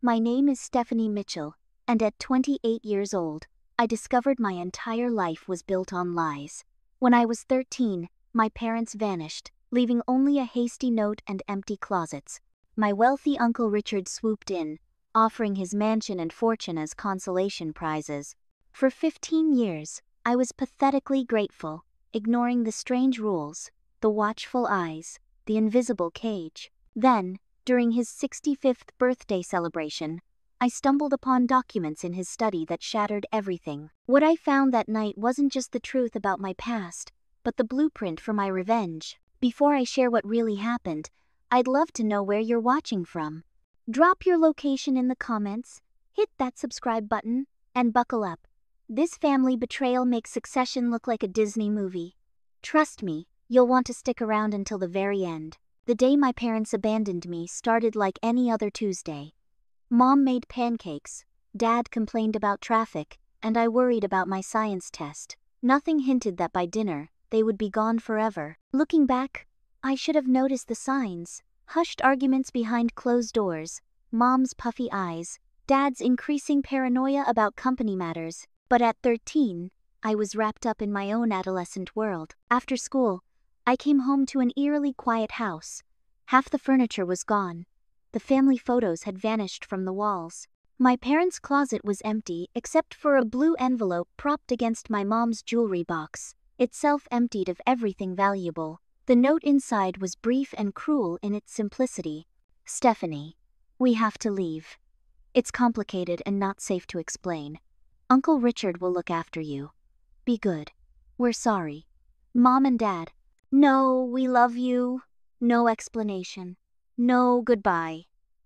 My name is Stephanie Mitchell, and at 28 years old, I discovered my entire life was built on lies. When I was 13, my parents vanished, leaving only a hasty note and empty closets. My wealthy Uncle Richard swooped in, offering his mansion and fortune as consolation prizes. For 15 years, I was pathetically grateful, ignoring the strange rules, the watchful eyes, the invisible cage. Then, during his 65th birthday celebration, I stumbled upon documents in his study that shattered everything. What I found that night wasn't just the truth about my past, but the blueprint for my revenge. Before I share what really happened, I'd love to know where you're watching from. Drop your location in the comments, hit that subscribe button, and buckle up. This family betrayal makes Succession look like a Disney movie. Trust me, you'll want to stick around until the very end. The day my parents abandoned me started like any other Tuesday. Mom made pancakes, Dad complained about traffic, and I worried about my science test. Nothing hinted that by dinner, they would be gone forever. Looking back, I should have noticed the signs. Hushed arguments behind closed doors, Mom's puffy eyes, Dad's increasing paranoia about company matters. But at 13, I was wrapped up in my own adolescent world. After school, I came home to an eerily quiet house. Half the furniture was gone. The family photos had vanished from the walls. My parents' closet was empty except for a blue envelope propped against my mom's jewelry box, itself emptied of everything valuable. The note inside was brief and cruel in its simplicity. Stephanie, we have to leave. It's complicated and not safe to explain. Uncle Richard will look after you. Be good. We're sorry. Mom and Dad. No, we love you. No explanation. No goodbye.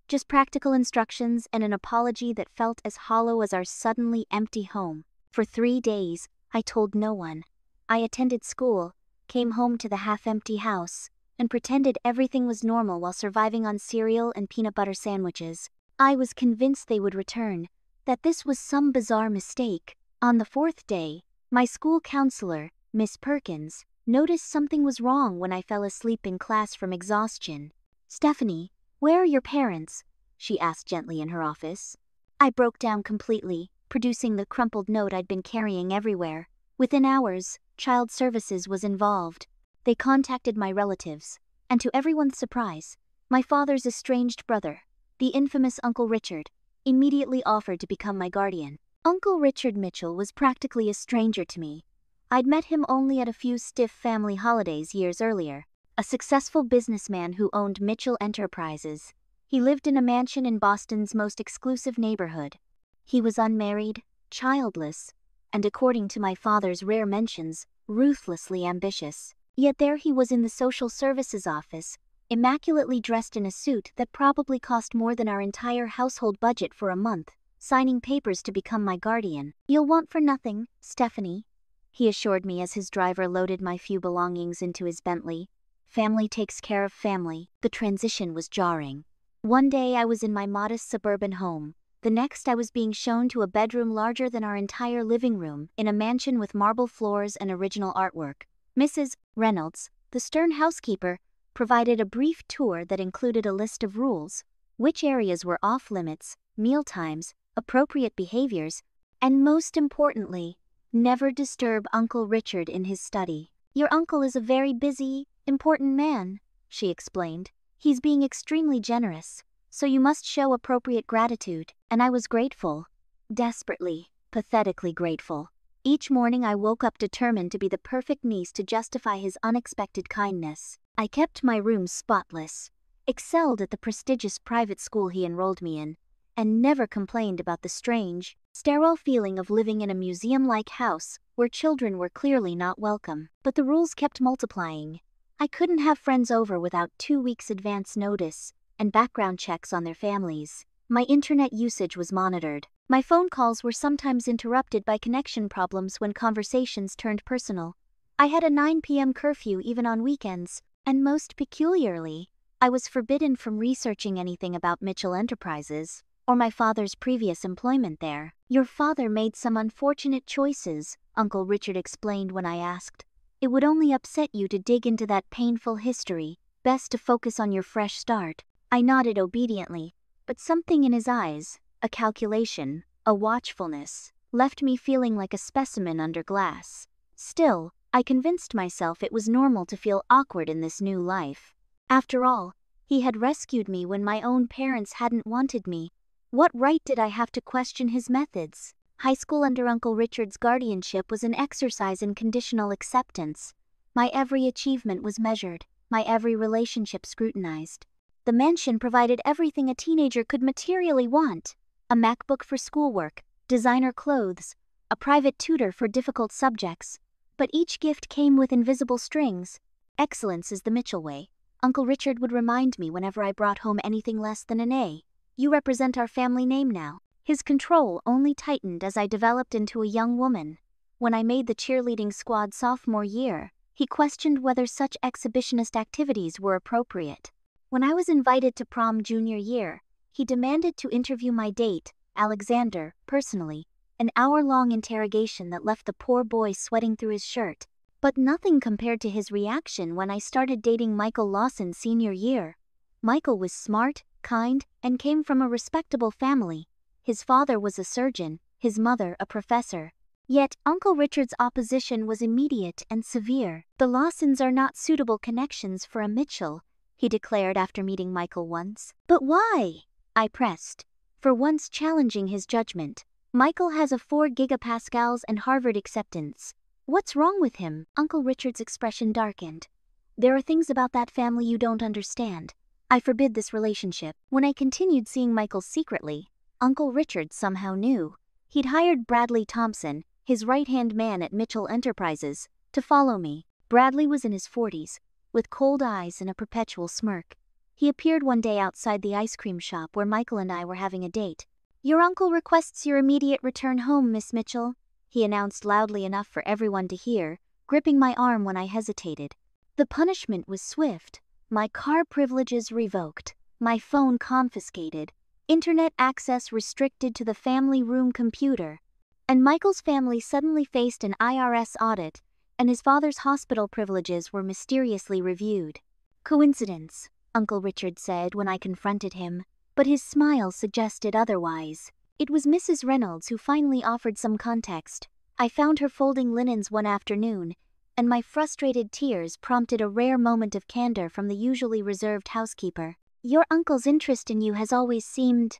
Just practical instructions and an apology that felt as hollow as our suddenly empty home. For 3 days, I told no one. I attended school, came home to the half-empty house, and pretended everything was normal while surviving on cereal and peanut butter sandwiches. I was convinced they would return, that this was some bizarre mistake. On the 4th day, my school counselor, Miss Perkins, noticed something was wrong when I fell asleep in class from exhaustion. "Stephanie, where are your parents?" she asked gently in her office. I broke down completely, producing the crumpled note I'd been carrying everywhere. Within hours, Child Services was involved. They contacted my relatives, and to everyone's surprise, my father's estranged brother, the infamous Uncle Richard, immediately offered to become my guardian. Uncle Richard Mitchell was practically a stranger to me. I'd met him only at a few stiff family holidays years earlier. A successful businessman who owned Mitchell Enterprises. He lived in a mansion in Boston's most exclusive neighborhood. He was unmarried, childless, and according to my father's rare mentions, ruthlessly ambitious. Yet there he was in the social services office, immaculately dressed in a suit that probably cost more than our entire household budget for a month, signing papers to become my guardian. "You'll want for nothing, Stephanie," he assured me as his driver loaded my few belongings into his Bentley. Family takes care of family. The transition was jarring. One day I was in my modest suburban home. The next I was being shown to a bedroom larger than our entire living room in a mansion with marble floors and original artwork. Mrs. Reynolds, the stern housekeeper, provided a brief tour that included a list of rules, which areas were off-limits, meal times, appropriate behaviors, and most importantly, never disturb Uncle Richard in his study. "Your uncle is a very busy, important man," she explained. "He's being extremely generous, so you must show appropriate gratitude." And I was grateful. Desperately, pathetically grateful. Each morning I woke up determined to be the perfect niece to justify his unexpected kindness. I kept my room spotless, excelled at the prestigious private school he enrolled me in, and never complained about the strange, sterile feeling of living in a museum-like house where children were clearly not welcome. But the rules kept multiplying. I couldn't have friends over without 2 weeks advance notice and background checks on their families. My internet usage was monitored. My phone calls were sometimes interrupted by connection problems when conversations turned personal. I had a 9 p.m. curfew even on weekends, and most peculiarly, I was forbidden from researching anything about Mitchell Enterprises or my father's previous employment there. "Your father made some unfortunate choices," Uncle Richard explained when I asked. "It would only upset you to dig into that painful history. Best to focus on your fresh start." I nodded obediently, But something in his eyes, a calculation, a watchfulness, left me feeling like a specimen under glass. Still, I convinced myself it was normal to feel awkward in this new life. After all, he had rescued me when my own parents hadn't wanted me. What right did I have to question his methods? High school under Uncle Richard's guardianship was an exercise in conditional acceptance. My every achievement was measured, my every relationship scrutinized. The mansion provided everything a teenager could materially want: a MacBook for schoolwork, designer clothes, a private tutor for difficult subjects. But each gift came with invisible strings. Excellence is the Mitchell way. Uncle Richard would remind me whenever I brought home anything less than an A. "You represent our family name now." His control only tightened as I developed into a young woman. When I made the cheerleading squad sophomore year, he questioned whether such exhibitionist activities were appropriate. When I was invited to prom junior year, he demanded to interview my date, Alexander, personally, an hour-long interrogation that left the poor boy sweating through his shirt. But nothing compared to his reaction when I started dating Michael Lawson senior year. Michael was smart, kind, and came from a respectable family. His father was a surgeon, his mother a professor. Yet Uncle Richard's opposition was immediate and severe. "The Lawsons are not suitable connections for a Mitchell," he declared after meeting Michael once. "But why?" I pressed, for once challenging his judgment. "Michael has a 4 gigapascals and Harvard acceptance. What's wrong with him?" Uncle Richard's expression darkened. "There are things about that family you don't understand. I forbid this relationship." When I continued seeing Michael secretly, Uncle Richard somehow knew. He'd hired Bradley Thompson, his right-hand man at Mitchell Enterprises, to follow me. Bradley was in his 40s, with cold eyes and a perpetual smirk. He appeared one day outside the ice cream shop where Michael and I were having a date. "Your uncle requests your immediate return home, Miss Mitchell," he announced loudly enough for everyone to hear, gripping my arm when I hesitated. The punishment was swift. My car privileges revoked, my phone confiscated, internet access restricted to the family room computer. And Michael's family suddenly faced an IRS audit, and his father's hospital privileges were mysteriously reviewed. "Coincidence," Uncle Richard said when I confronted him, but his smile suggested otherwise. It was Mrs. Reynolds who finally offered some context. I found her folding linens one afternoon, and my frustrated tears prompted a rare moment of candor from the usually reserved housekeeper. "Your uncle's interest in you has always seemed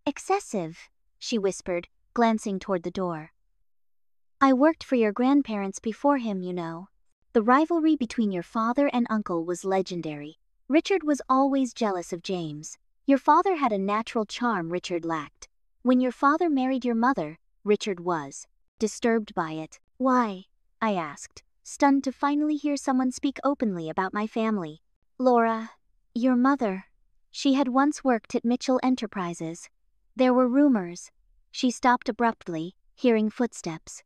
excessive," she whispered, glancing toward the door. "I worked for your grandparents before him, you know. The rivalry between your father and uncle was legendary. Richard was always jealous of James. Your father had a natural charm Richard lacked. When your father married your mother, Richard was disturbed by it." "Why?" I asked, stunned to finally hear someone speak openly about my family. "Laura, your mother. She had once worked at Mitchell Enterprises. There were rumors." She stopped abruptly, hearing footsteps.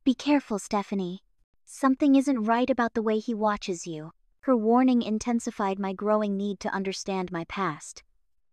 "Be careful, Stephanie. Something isn't right about the way he watches you." Her warning intensified my growing need to understand my past.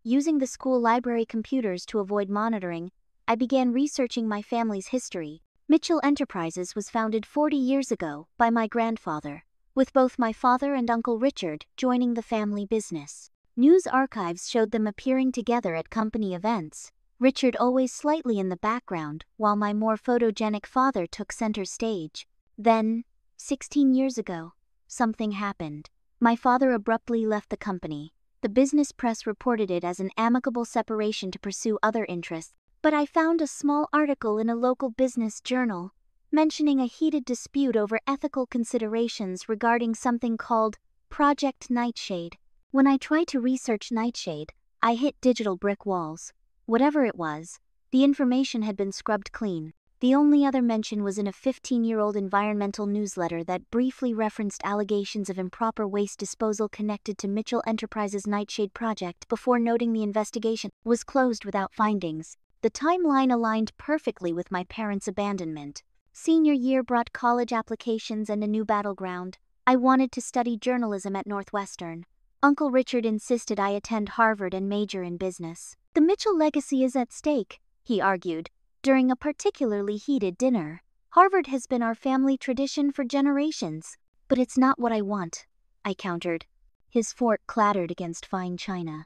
Using the school library computers to avoid monitoring, I began researching my family's history. Mitchell Enterprises was founded 40 years ago by my grandfather, with both my father and Uncle Richard joining the family business. News archives showed them appearing together at company events, Richard always slightly in the background while my more photogenic father took center stage. Then, 16 years ago, something happened. My father abruptly left the company. The business press reported it as an amicable separation to pursue other interests, but I found a small article in a local business journal mentioning a heated dispute over ethical considerations regarding something called Project Nightshade. When I tried to research Nightshade, I hit digital brick walls. Whatever it was, the information had been scrubbed clean. The only other mention was in a 15-year-old environmental newsletter that briefly referenced allegations of improper waste disposal connected to Mitchell Enterprises' Nightshade project before noting the investigation was closed without findings. The timeline aligned perfectly with my parents' abandonment. Senior year brought college applications and a new battleground. I wanted to study journalism at Northwestern. Uncle Richard insisted I attend Harvard and major in business. "The Mitchell legacy is at stake," he argued, during a particularly heated dinner. "Harvard has been our family tradition for generations." "But it's not what I want," I countered. His fork clattered against fine china.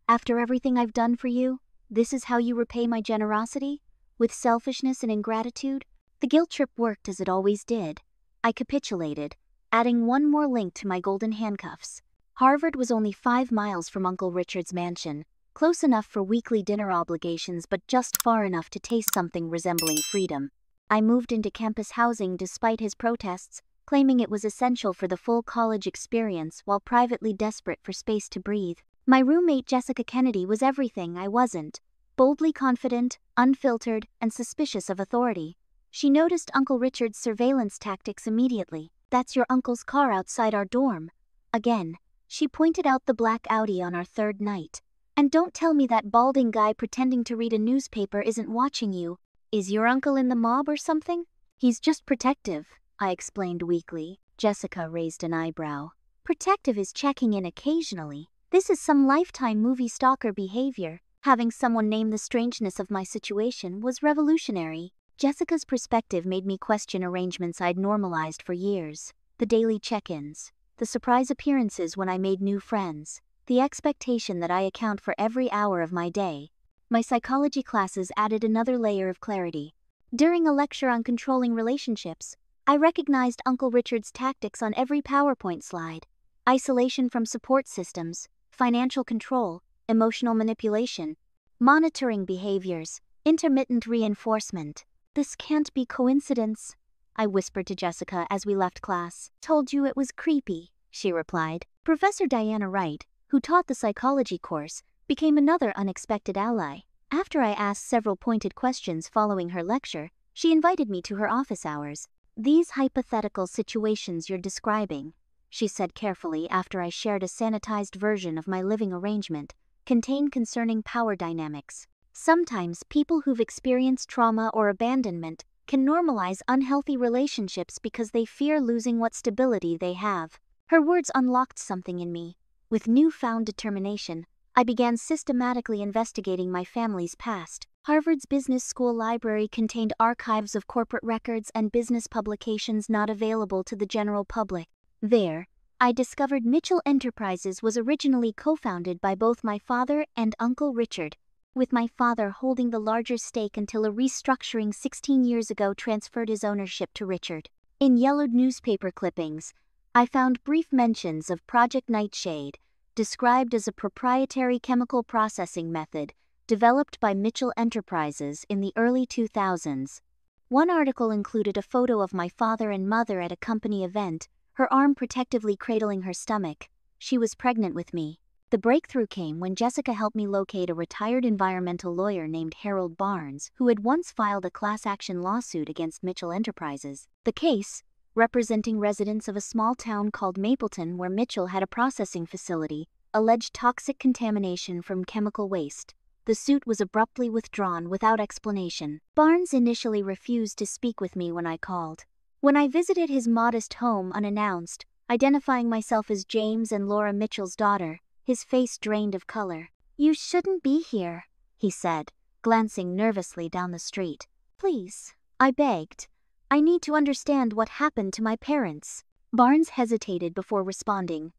After everything I've done for you, this is how you repay my generosity? With selfishness and ingratitude? The guilt trip worked as it always did. I capitulated, adding one more link to my golden handcuffs. Harvard was only 5 miles from Uncle Richard's mansion, close enough for weekly dinner obligations but just far enough to taste something resembling freedom. I moved into campus housing despite his protests, claiming it was essential for the full college experience while privately desperate for space to breathe. My roommate Jessica Kennedy was everything I wasn't. Boldly confident, unfiltered, and suspicious of authority. She noticed Uncle Richard's surveillance tactics immediately. "That's your uncle's car outside our dorm." Again, she pointed out the black Audi on our third night. "And don't tell me that balding guy pretending to read a newspaper isn't watching you. Is your uncle in the mob or something?" "He's just protective," I explained weakly. Jessica raised an eyebrow. "Protective is checking in occasionally. This is some Lifetime movie stalker behavior." Having someone name the strangeness of my situation was revolutionary. Jessica's perspective made me question arrangements I'd normalized for years. The daily check-ins, the surprise appearances when I made new friends, the expectation that I account for every hour of my day. My psychology classes added another layer of clarity. During a lecture on controlling relationships, I recognized Uncle Richard's tactics on every PowerPoint slide. Isolation from support systems, financial control, emotional manipulation, monitoring behaviors, intermittent reinforcement. "This can't be coincidence," I whispered to Jessica as we left class. "Told you it was creepy," she replied. Professor Diana Wright, who taught the psychology course, became another unexpected ally. After I asked several pointed questions following her lecture, she invited me to her office hours. "These hypothetical situations you're describing," she said carefully after I shared a sanitized version of my living arrangement, contain concerning power dynamics. Sometimes people who've experienced trauma or abandonment can normalize unhealthy relationships because they fear losing what stability they have. Her words unlocked something in me. With newfound determination, I began systematically investigating my family's past. Harvard's business school library contained archives of corporate records and business publications not available to the general public. There, I discovered Mitchell Enterprises was originally co-founded by both my father and Uncle Richard, with my father holding the larger stake until a restructuring 16 years ago transferred his ownership to Richard. In yellowed newspaper clippings, I found brief mentions of Project Nightshade, described as a proprietary chemical processing method developed by Mitchell Enterprises in the early 2000s. One article included a photo of my father and mother at a company event, her arm protectively cradling her stomach. She was pregnant with me. The breakthrough came when Jessica helped me locate a retired environmental lawyer named Harold Barnes, who had once filed a class action lawsuit against Mitchell Enterprises. The case, representing residents of a small town called Mapleton where Mitchell had a processing facility, alleged toxic contamination from chemical waste. The suit was abruptly withdrawn without explanation. Barnes initially refused to speak with me when I called. When I visited his modest home unannounced, identifying myself as James and Laura Mitchell's daughter, his face drained of color. "You shouldn't be here," he said, glancing nervously down the street. "Please," I begged. "I need to understand what happened to my parents." Barnes hesitated before responding.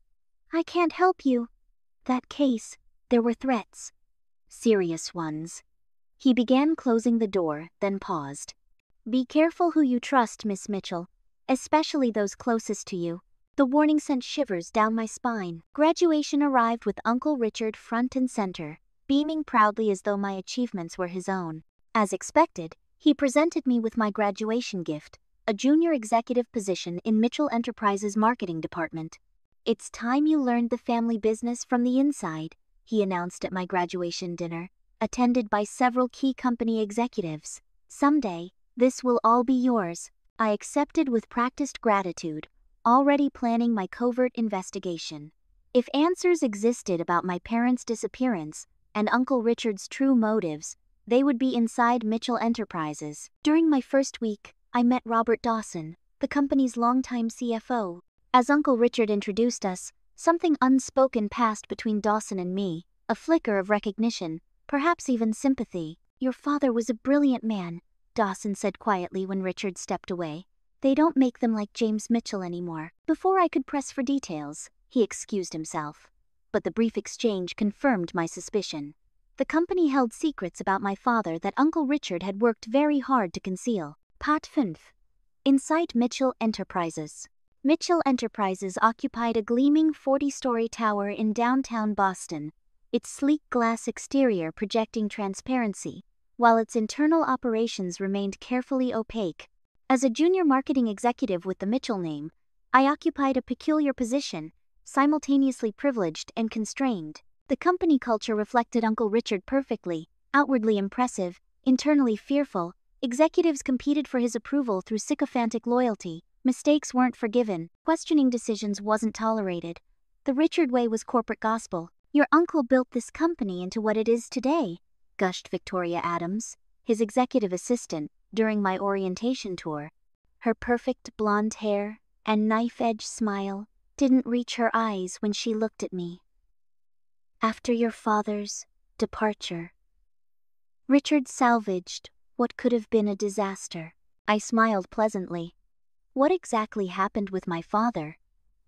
"I can't help you. That case, there were threats. Serious ones." He began closing the door, then paused. "Be careful who you trust, Miss Mitchell, especially those closest to you." The warning sent shivers down my spine. Graduation arrived with Uncle Richard front and center, beaming proudly as though my achievements were his own. As expected, he presented me with my graduation gift, a junior executive position in Mitchell Enterprises' marketing department. "It's time you learned the family business from the inside," he announced at my graduation dinner, attended by several key company executives. "Someday, this will all be yours." I accepted with practiced gratitude, already planning my covert investigation. If answers existed about my parents' disappearance and Uncle Richard's true motives, they would be inside Mitchell Enterprises. During my first week, I met Robert Dawson, the company's longtime CFO. As Uncle Richard introduced us, something unspoken passed between Dawson and me, a flicker of recognition, perhaps even sympathy. "Your father was a brilliant man," Dawson said quietly when Richard stepped away. "They don't make them like James Mitchell anymore." Before I could press for details, he excused himself. but the brief exchange confirmed my suspicion. The company held secrets about my father that Uncle Richard had worked very hard to conceal. Part 5. Inside Mitchell Enterprises. Mitchell Enterprises occupied a gleaming 40-story tower in downtown Boston, its sleek glass exterior projecting transparency, while its internal operations remained carefully opaque. As a junior marketing executive with the Mitchell name, I occupied a peculiar position, simultaneously privileged and constrained. The company culture reflected Uncle Richard perfectly, outwardly impressive, internally fearful. Executives competed for his approval through sycophantic loyalty. Mistakes weren't forgiven. Questioning decisions wasn't tolerated. The Richard way was corporate gospel. Your uncle built this company into what it is today, gushed Victoria Adams, his executive assistant, during my orientation tour. Her perfect blonde hair and knife-edge smile didn't reach her eyes when she looked at me. After your father's departure, Richard salvaged what could have been a disaster. I smiled pleasantly. What exactly happened with my father?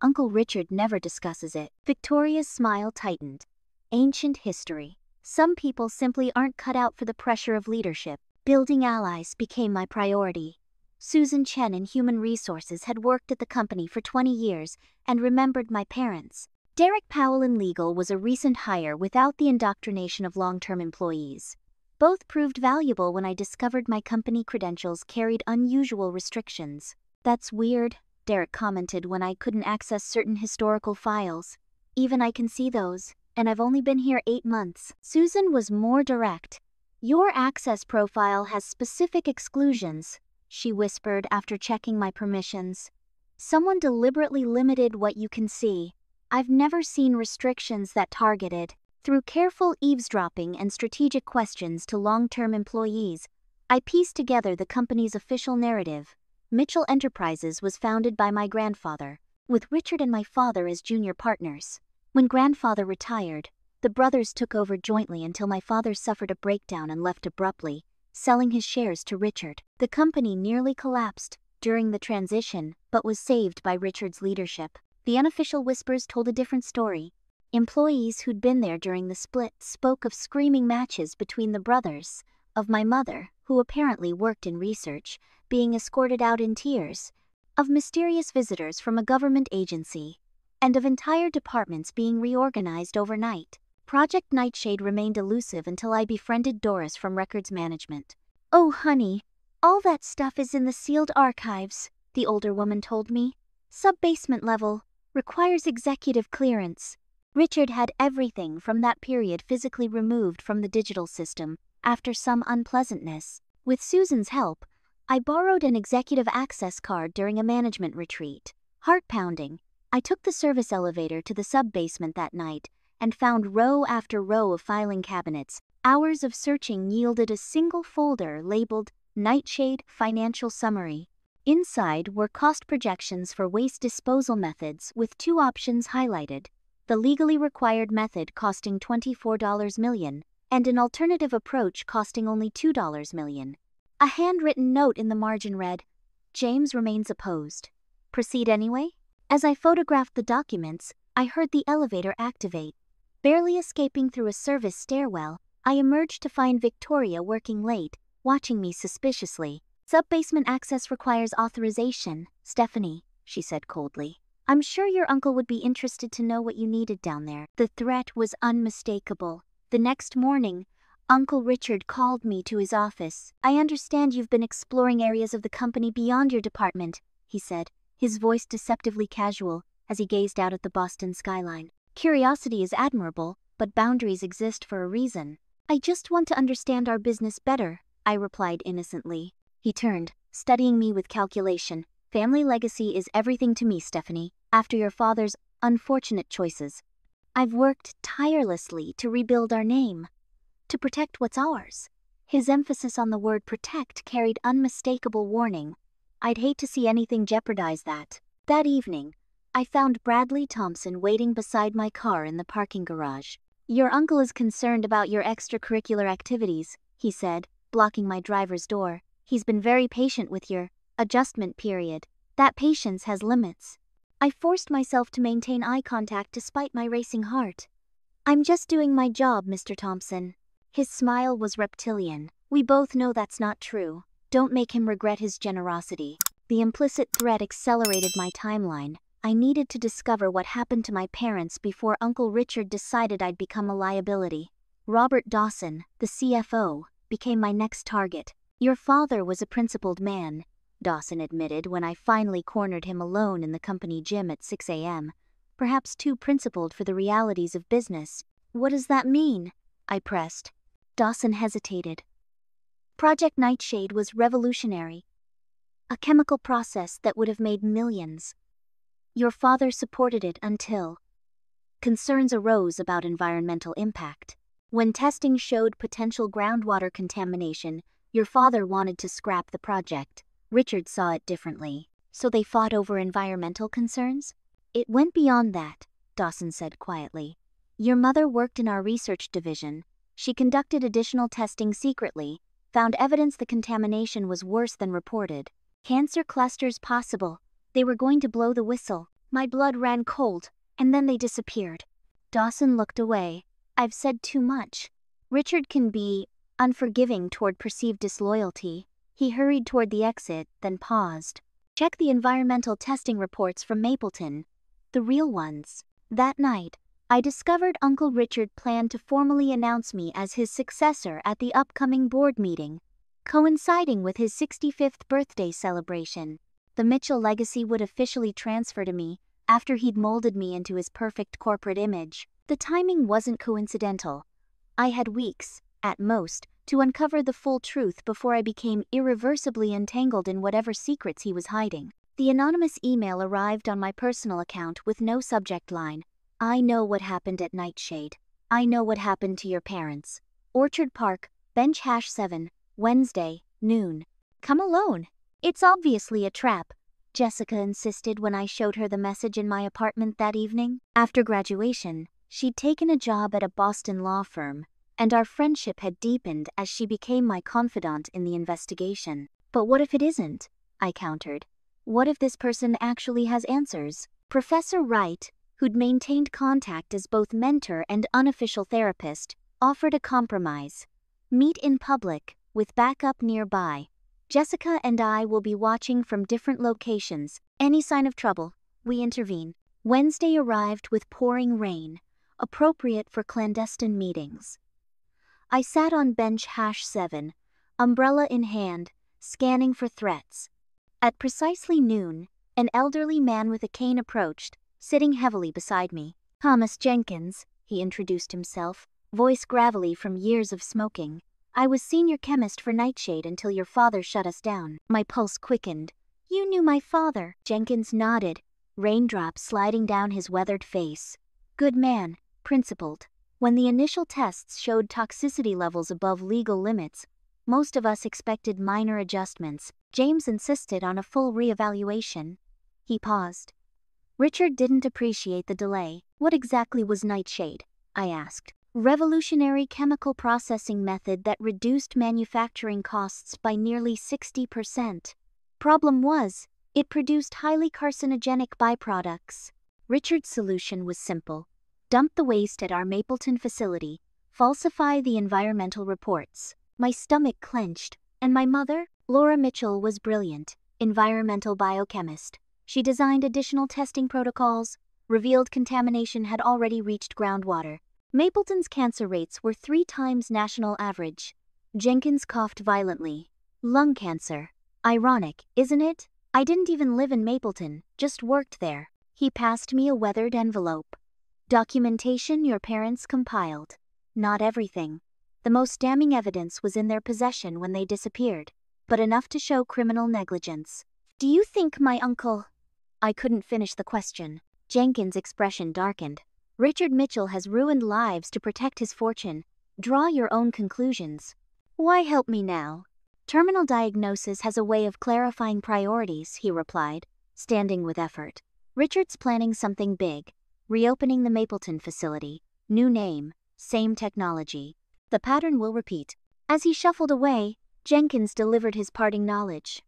Uncle Richard never discusses it. Victoria's smile tightened. Ancient history. Some people simply aren't cut out for the pressure of leadership. Building allies became my priority. Susan Chen in Human Resources had worked at the company for 20 years and remembered my parents. Derek Powell in Legal was a recent hire without the indoctrination of long-term employees. Both proved valuable when I discovered my company credentials carried unusual restrictions. That's weird, Derek commented when I couldn't access certain historical files. Even I can see those, and I've only been here 8 months. Susan was more direct. Your access profile has specific exclusions, she whispered after checking my permissions. Someone deliberately limited what you can see. I've never seen restrictions that targeted. Through careful eavesdropping and strategic questions to long-term employees, I pieced together the company's official narrative. Mitchell Enterprises was founded by my grandfather, with Richard and my father as junior partners. When grandfather retired, the brothers took over jointly until my father suffered a breakdown and left abruptly, selling his shares to Richard. The company nearly collapsed during the transition, but was saved by Richard's leadership. The unofficial whispers told a different story. Employees who'd been there during the split spoke of screaming matches between the brothers, of my mother, who apparently worked in research, being escorted out in tears, of mysterious visitors from a government agency, and of entire departments being reorganized overnight. Project Nightshade remained elusive until I befriended Doris from Records Management. Oh honey, all that stuff is in the sealed archives, the older woman told me. Sub-basement level, requires executive clearance. Richard had everything from that period physically removed from the digital system, after some unpleasantness. With Susan's help, I borrowed an executive access card during a management retreat. Heart-pounding, I took the service elevator to the sub-basement that night and found row after row of filing cabinets. Hours of searching yielded a single folder labeled Nightshade Financial Summary. Inside were cost projections for waste disposal methods with 2 options highlighted. The legally required method costing $24 million, and an alternative approach costing only $2 million. A handwritten note in the margin read, "James remains opposed. Proceed anyway?" As I photographed the documents, I heard the elevator activate. Barely escaping through a service stairwell, I emerged to find Victoria working late, watching me suspiciously. "Sub-basement access requires authorization, Stephanie," she said coldly. "I'm sure your uncle would be interested to know what you needed down there." The threat was unmistakable. The next morning, Uncle Richard called me to his office. "I understand you've been exploring areas of the company beyond your department," he said, his voice deceptively casual as he gazed out at the Boston skyline. "Curiosity is admirable, but boundaries exist for a reason." "I just want to understand our business better," I replied innocently. He turned, studying me with calculation. "Family legacy is everything to me, Stephanie, after your father's unfortunate choices. I've worked tirelessly to rebuild our name, to protect what's ours." His emphasis on the word protect carried unmistakable warning. I'd hate to see anything jeopardize that. That evening, I found Bradley Thompson waiting beside my car in the parking garage. "Your uncle is concerned about your extracurricular activities," he said, blocking my driver's door. "He's been very patient with your adjustment period. That patience has limits." I forced myself to maintain eye contact despite my racing heart. I'm just doing my job, Mr. Thompson. His smile was reptilian. We both know that's not true. Don't make him regret his generosity. The implicit threat accelerated my timeline. I needed to discover what happened to my parents before Uncle Richard decided I'd become a liability. Robert Dawson, the CFO, became my next target. Your father was a principled man, Dawson admitted when I finally cornered him alone in the company gym at 6 a.m. Perhaps too principled for the realities of business. What does that mean? I pressed. Dawson hesitated. Project Nightshade was revolutionary. A chemical process that would have made millions. Your father supported it until concerns arose about environmental impact. When testing showed potential groundwater contamination, your father wanted to scrap the project. Richard saw it differently. So they fought over environmental concerns? It went beyond that, Dawson said quietly. Your mother worked in our research division. She conducted additional testing secretly, found evidence the contamination was worse than reported. Cancer clusters possible. They were going to blow the whistle. My blood ran cold, and then they disappeared. Dawson looked away. I've said too much. Richard can be unforgiving toward perceived disloyalty. He hurried toward the exit, then paused. Check the environmental testing reports from Mapleton. The real ones. That night, I discovered Uncle Richard planned to formally announce me as his successor at the upcoming board meeting, coinciding with his 65th birthday celebration. The Mitchell legacy would officially transfer to me after he'd molded me into his perfect corporate image. The timing wasn't coincidental. I had weeks, at most, to uncover the full truth before I became irreversibly entangled in whatever secrets he was hiding. The anonymous email arrived on my personal account with no subject line. I know what happened at Nightshade. I know what happened to your parents. Orchard Park, bench #7, Wednesday, noon. Come alone. It's obviously a trap, Jessica insisted when I showed her the message in my apartment that evening. After graduation, she'd taken a job at a Boston law firm, and our friendship had deepened as she became my confidant in the investigation. But what if it isn't? I countered. What if this person actually has answers? Professor Wright, who'd maintained contact as both mentor and unofficial therapist, offered a compromise. Meet in public, with backup nearby. Jessica and I will be watching from different locations. Any sign of trouble, we intervene. Wednesday arrived with pouring rain, appropriate for clandestine meetings. I sat on bench #7, umbrella in hand, scanning for threats. At precisely noon, an elderly man with a cane approached, sitting heavily beside me. Thomas Jenkins, he introduced himself, voice gravelly from years of smoking. I was senior chemist for Nightshade until your father shut us down. My pulse quickened. You knew my father. Jenkins nodded, raindrops sliding down his weathered face. Good man, principled. When the initial tests showed toxicity levels above legal limits, most of us expected minor adjustments. James insisted on a full reevaluation. He paused. Richard didn't appreciate the delay. What exactly was Nightshade? I asked. Revolutionary chemical processing method that reduced manufacturing costs by nearly 60%. Problem was, it produced highly carcinogenic byproducts. Richard's solution was simple. Dump the waste at our Mapleton facility, falsify the environmental reports. My stomach clenched, and my mother, Laura Mitchell, was brilliant, environmental biochemist. She designed additional testing protocols, revealed contamination had already reached groundwater. Mapleton's cancer rates were 3 times national average. Jenkins coughed violently. Lung cancer. Ironic, isn't it? I didn't even live in Mapleton, just worked there. He passed me a weathered envelope. Documentation your parents compiled. Not everything. The most damning evidence was in their possession when they disappeared, but enough to show criminal negligence. Do you think my uncle... I couldn't finish the question. Jenkins' expression darkened. Richard Mitchell has ruined lives to protect his fortune. Draw your own conclusions. Why help me now? Terminal diagnosis has a way of clarifying priorities, he replied, standing with effort. Richard's planning something big. Reopening the Mapleton facility. New name, same technology. The pattern will repeat. As he shuffled away, Jenkins delivered his parting knowledge.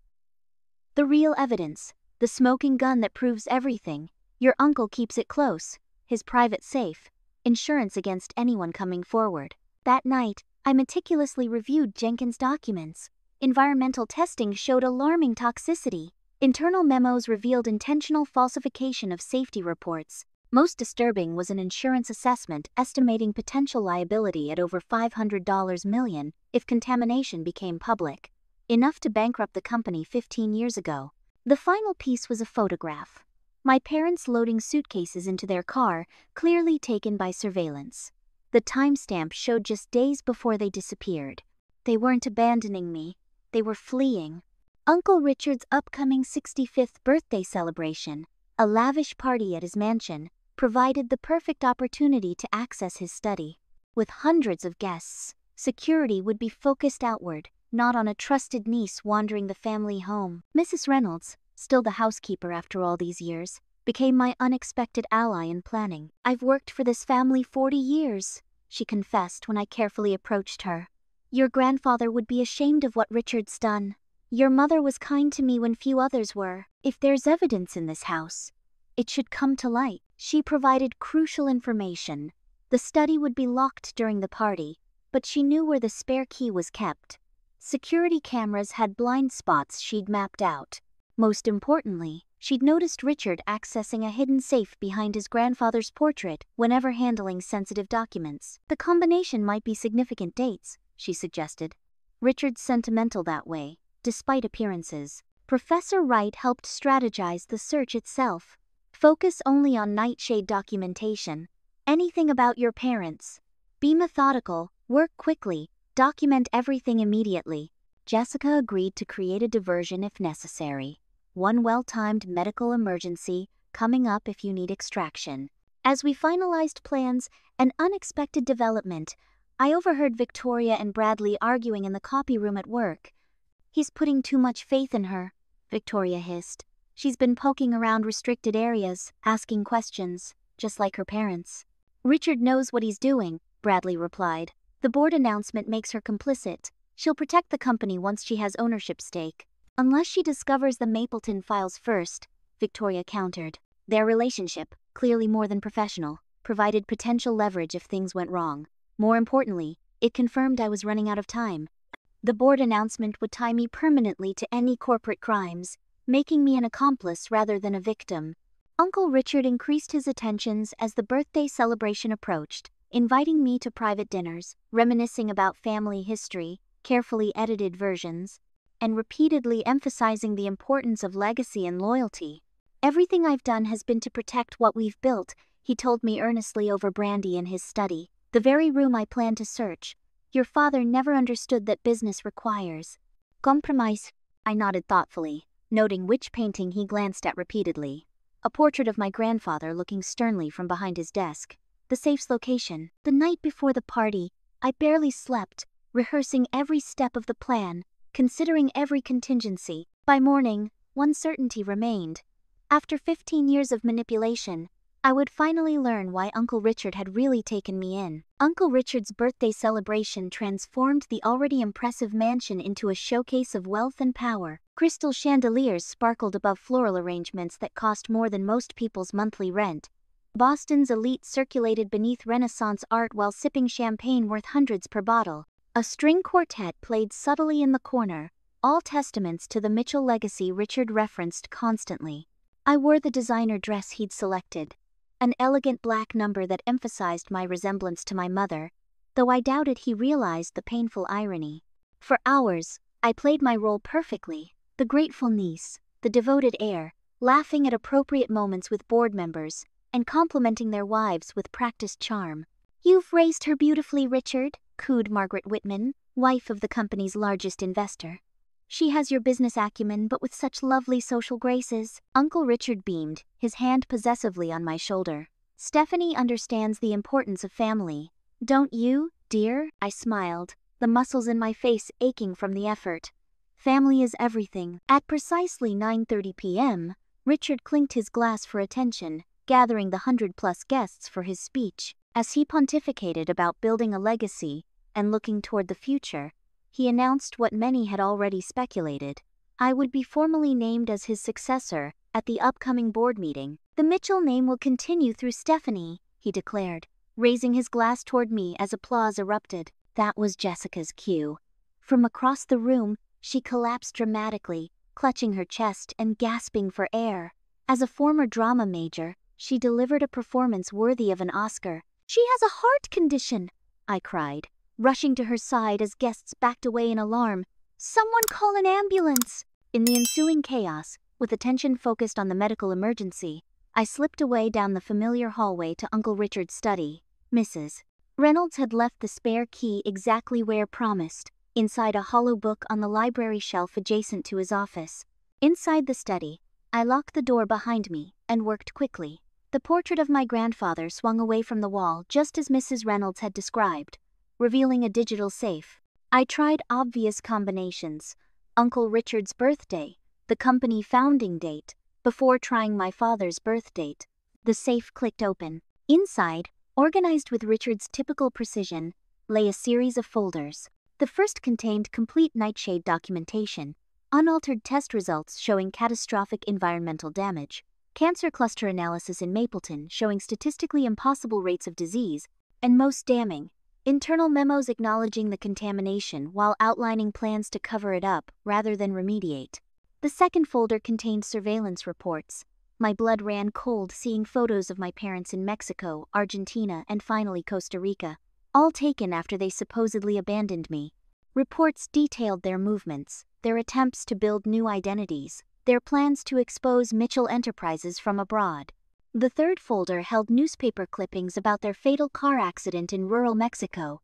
The real evidence. The smoking gun that proves everything. Your uncle keeps it close. His private safe. insurance against anyone coming forward. That night, I meticulously reviewed Jenkins' documents. Environmental testing showed alarming toxicity. Internal memos revealed intentional falsification of safety reports. Most disturbing was an insurance assessment estimating potential liability at over $500 million if contamination became public, enough to bankrupt the company 15 years ago. The final piece was a photograph. My parents loading suitcases into their car, clearly taken by surveillance. The timestamp showed just days before they disappeared. They weren't abandoning me, they were fleeing. Uncle Richard's upcoming 65th birthday celebration, a lavish party at his mansion, provided the perfect opportunity to access his study. With hundreds of guests, security would be focused outward, not on a trusted niece wandering the family home. Mrs. Reynolds, still the housekeeper after all these years, became my unexpected ally in planning. "I've worked for this family 40 years, she confessed when I carefully approached her. "Your grandfather would be ashamed of what Richard's done. Your mother was kind to me when few others were. If there's evidence in this house, it should come to light." She provided crucial information. The study would be locked during the party, but she knew where the spare key was kept. Security cameras had blind spots she'd mapped out. Most importantly, she'd noticed Richard accessing a hidden safe behind his grandfather's portrait whenever handling sensitive documents. The combination might be significant dates, she suggested. Richard's sentimental that way, despite appearances. Professor Wright helped strategize the search itself. Focus only on nightshade documentation. Anything about your parents. Be methodical, work quickly, document everything immediately. Jessica agreed to create a diversion if necessary. One well-timed medical emergency coming up if you need extraction. As we finalized plans, an unexpected development. I overheard Victoria and Bradley arguing in the copy room at work. "He's putting too much faith in her," Victoria hissed. "She's been poking around restricted areas, asking questions, just like her parents." "Richard knows what he's doing," Bradley replied. "The board announcement makes her complicit. She'll protect the company once she has ownership stake." "Unless she discovers the Mapleton files first," Victoria countered. Their relationship, clearly more than professional, provided potential leverage if things went wrong. More importantly, it confirmed I was running out of time. The board announcement would tie me permanently to any corporate crimes, making me an accomplice rather than a victim. Uncle Richard increased his attentions as the birthday celebration approached, inviting me to private dinners, reminiscing about family history, carefully edited versions, and repeatedly emphasizing the importance of legacy and loyalty. "Everything I've done has been to protect what we've built," he told me earnestly over brandy in his study. "The very room I planned to search. Your father never understood that business requires compromise." I nodded thoughtfully, noting which painting he glanced at repeatedly. A portrait of my grandfather looking sternly from behind his desk. The safe's location. The night before the party, I barely slept, rehearsing every step of the plan, considering every contingency. By morning, one certainty remained. After 15 years of manipulation, I would finally learn why Uncle Richard had really taken me in. Uncle Richard's birthday celebration transformed the already impressive mansion into a showcase of wealth and power. Crystal chandeliers sparkled above floral arrangements that cost more than most people's monthly rent. Boston's elite circulated beneath Renaissance art while sipping champagne worth hundreds per bottle. A string quartet played subtly in the corner, all testaments to the Mitchell legacy Richard referenced constantly. I wore the designer dress he'd selected, an elegant black number that emphasized my resemblance to my mother, though I doubted he realized the painful irony. For hours, I played my role perfectly, the grateful niece, the devoted heir, laughing at appropriate moments with board members, and complimenting their wives with practiced charm. "You've raised her beautifully, Richard," cooed Margaret Whitman, wife of the company's largest investor. "She has your business acumen but with such lovely social graces." Uncle Richard beamed, his hand possessively on my shoulder. "Stephanie understands the importance of family. Don't you, dear?" I smiled, the muscles in my face aching from the effort. "Family is everything." At precisely 9:30 p.m., Richard clinked his glass for attention, gathering the 100-plus guests for his speech. As he pontificated about building a legacy and looking toward the future, he announced what many had already speculated. I would be formally named as his successor at the upcoming board meeting. "The Mitchell name will continue through Stephanie," he declared, raising his glass toward me as applause erupted. That was Jessica's cue. From across the room, she collapsed dramatically, clutching her chest and gasping for air. As a former drama major, she delivered a performance worthy of an Oscar. "She has a heart condition," I cried, rushing to her side as guests backed away in alarm. "Someone call an ambulance!" In the ensuing chaos, with attention focused on the medical emergency, I slipped away down the familiar hallway to Uncle Richard's study. Mrs. Reynolds had left the spare key exactly where promised, inside a hollow book on the library shelf adjacent to his office. Inside the study, I locked the door behind me and worked quickly. The portrait of my grandfather swung away from the wall just as Mrs. Reynolds had described, revealing a digital safe. I tried obvious combinations: Uncle Richard's birthday, the company founding date, before trying my father's birth date. The safe clicked open. Inside, organized with Richard's typical precision, lay a series of folders. The first contained complete nightshade documentation, unaltered test results showing catastrophic environmental damage, cancer cluster analysis in Mapleton showing statistically impossible rates of disease, and most damning, internal memos acknowledging the contamination while outlining plans to cover it up rather than remediate. The second folder contained surveillance reports. My blood ran cold seeing photos of my parents in Mexico, Argentina, and finally Costa Rica, all taken after they supposedly abandoned me. Reports detailed their movements, their attempts to build new identities, their plans to expose Mitchell Enterprises from abroad. The third folder held newspaper clippings about their fatal car accident in rural Mexico.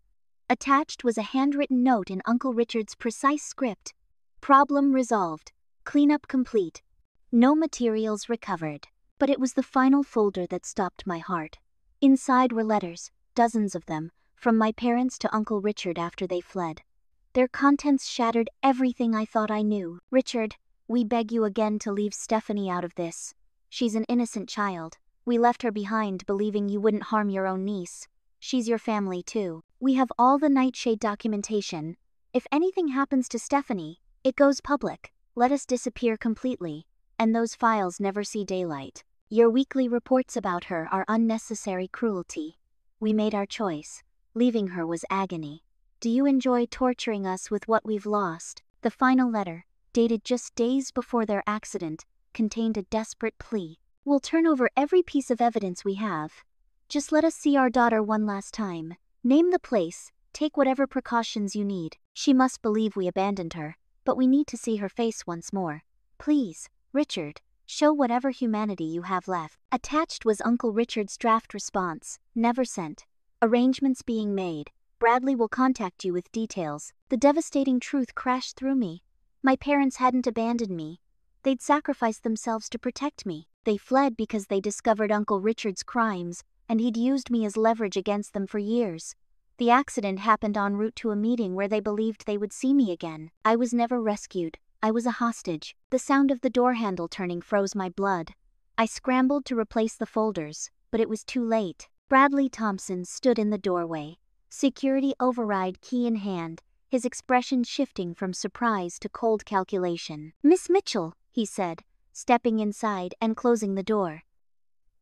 Attached was a handwritten note in Uncle Richard's precise script. "Problem resolved. Cleanup complete. No materials recovered." But it was the final folder that stopped my heart. Inside were letters, dozens of them, from my parents to Uncle Richard after they fled. Their contents shattered everything I thought I knew. "Richard, we beg you again to leave Stephanie out of this. She's an innocent child. We left her behind believing you wouldn't harm your own niece. She's your family too. We have all the nightshade documentation. If anything happens to Stephanie, it goes public. Let us disappear completely, and those files never see daylight. Your weekly reports about her are unnecessary cruelty. We made our choice. Leaving her was agony. Do you enjoy torturing us with what we've lost?" The final letter, dated just days before their accident, contained a desperate plea. "We'll turn over every piece of evidence we have. Just let us see our daughter one last time. Name the place, take whatever precautions you need. She must believe we abandoned her, but we need to see her face once more. Please, Richard, show whatever humanity you have left." Attached was Uncle Richard's draft response, never sent. "Arrangements being made. Bradley will contact you with details." The devastating truth crashed through me. My parents hadn't abandoned me. They'd sacrificed themselves to protect me. They fled because they discovered Uncle Richard's crimes, and he'd used me as leverage against them for years. The accident happened en route to a meeting where they believed they would see me again. I was never rescued. I was a hostage. The sound of the door handle turning froze my blood. I scrambled to replace the folders, but it was too late. Bradley Thompson stood in the doorway, security override key in hand, his expression shifting from surprise to cold calculation. "Miss Mitchell," he said, stepping inside and closing the door.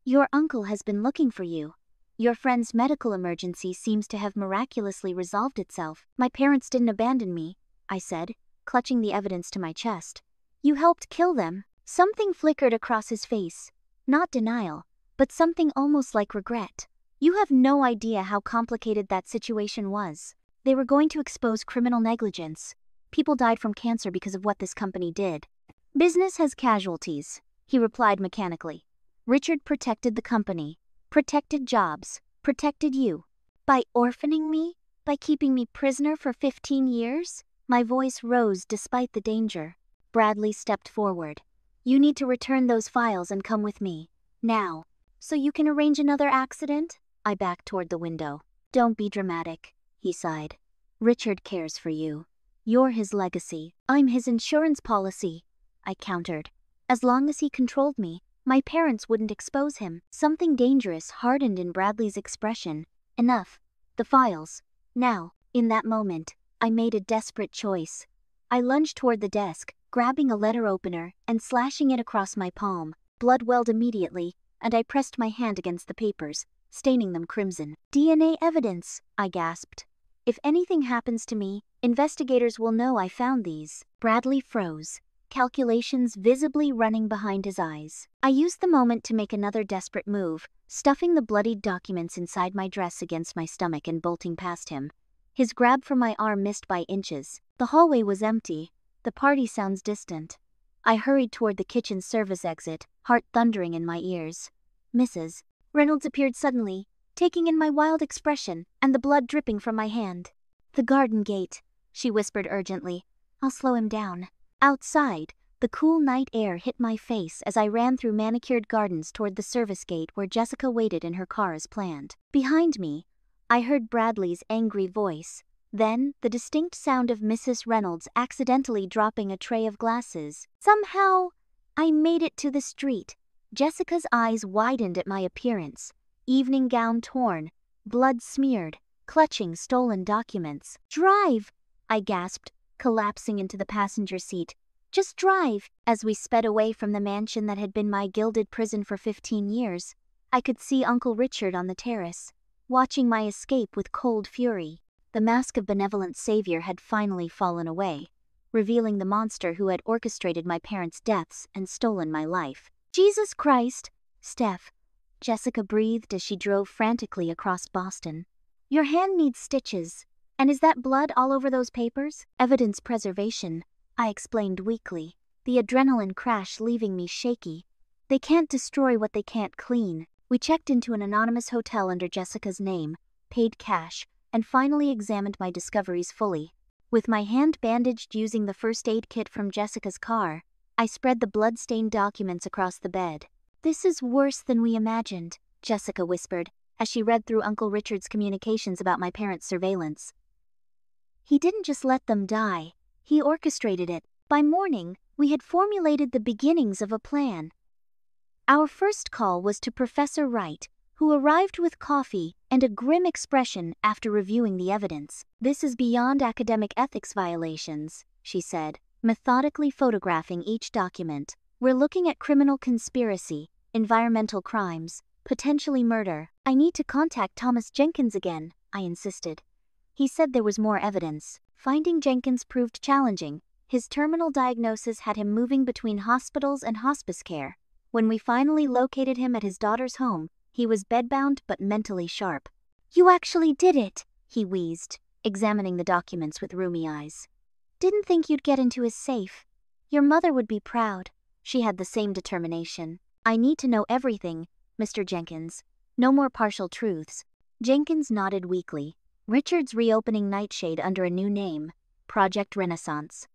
"Your uncle has been looking for you. Your friend's medical emergency seems to have miraculously resolved itself." "My parents didn't abandon me," I said, clutching the evidence to my chest. "You helped kill them." Something flickered across his face. Not denial, but something almost like regret. "You have no idea how complicated that situation was. They were going to expose criminal negligence. People died from cancer because of what this company did." "Business has casualties," he replied mechanically. "Richard protected the company, protected jobs, protected you. By orphaning me? By keeping me prisoner for 15 years? My voice rose despite the danger. Bradley stepped forward. "You need to return those files and come with me. Now. So you can arrange another accident?" I backed toward the window. "Don't be dramatic," he sighed. "Richard cares for you. You're his legacy. I'm his insurance policy," I countered. As long as he controlled me, my parents wouldn't expose him. Something dangerous hardened in Bradley's expression. "Enough. The files. Now." In that moment, I made a desperate choice. I lunged toward the desk, grabbing a letter opener and slashing it across my palm. Blood welled immediately, and I pressed my hand against the papers, staining them crimson. DNA evidence, I gasped. If anything happens to me, investigators will know I found these. Bradley froze, calculations visibly running behind his eyes. I used the moment to make another desperate move, stuffing the bloodied documents inside my dress against my stomach and bolting past him. His grab from my arm missed by inches. The hallway was empty. The party sounds distant. I hurried toward the kitchen service exit, heart thundering in my ears. Mrs. Reynolds appeared suddenly, taking in my wild expression and the blood dripping from my hand. "The garden gate," she whispered urgently. "I'll slow him down." Outside, the cool night air hit my face as I ran through manicured gardens toward the service gate where Jessica waited in her car as planned. Behind me, I heard Bradley's angry voice, then the distinct sound of Mrs. Reynolds accidentally dropping a tray of glasses. Somehow, I made it to the street. Jessica's eyes widened at my appearance. Evening gown torn, blood smeared, clutching stolen documents. "Drive!" I gasped, collapsing into the passenger seat. "Just drive!" As we sped away from the mansion that had been my gilded prison for 15 years, I could see Uncle Richard on the terrace, watching my escape with cold fury. The mask of benevolent savior had finally fallen away, revealing the monster who had orchestrated my parents' deaths and stolen my life. "Jesus Christ, Steph," Jessica breathed as she drove frantically across Boston. "Your hand needs stitches. And is that blood all over those papers?" "Evidence preservation," I explained weakly, the adrenaline crash leaving me shaky. "They can't destroy what they can't clean." We checked into an anonymous hotel under Jessica's name, paid cash, and finally examined my discoveries fully. With my hand bandaged using the first aid kit from Jessica's car, I spread the blood-stained documents across the bed. "This is worse than we imagined," Jessica whispered, as she read through Uncle Richard's communications about my parents' surveillance. "He didn't just let them die, he orchestrated it. By morning, we had formulated the beginnings of a plan." Our first call was to Professor Wright, who arrived with coffee and a grim expression after reviewing the evidence. "This is beyond academic ethics violations," she said, methodically photographing each document. "We're looking at criminal conspiracy, environmental crimes, potentially murder." "I need to contact Thomas Jenkins again," I insisted. He said there was more evidence. Finding Jenkins proved challenging. His terminal diagnosis had him moving between hospitals and hospice care. When we finally located him at his daughter's home, he was bedbound but mentally sharp. "You actually did it," he wheezed, examining the documents with rheumy eyes. "Didn't think you'd get into his safe. Your mother would be proud." She had the same determination. "I need to know everything, Mr. Jenkins. No more partial truths." Jenkins nodded weakly. Richard's reopening Nightshade under a new name, Project Renaissance.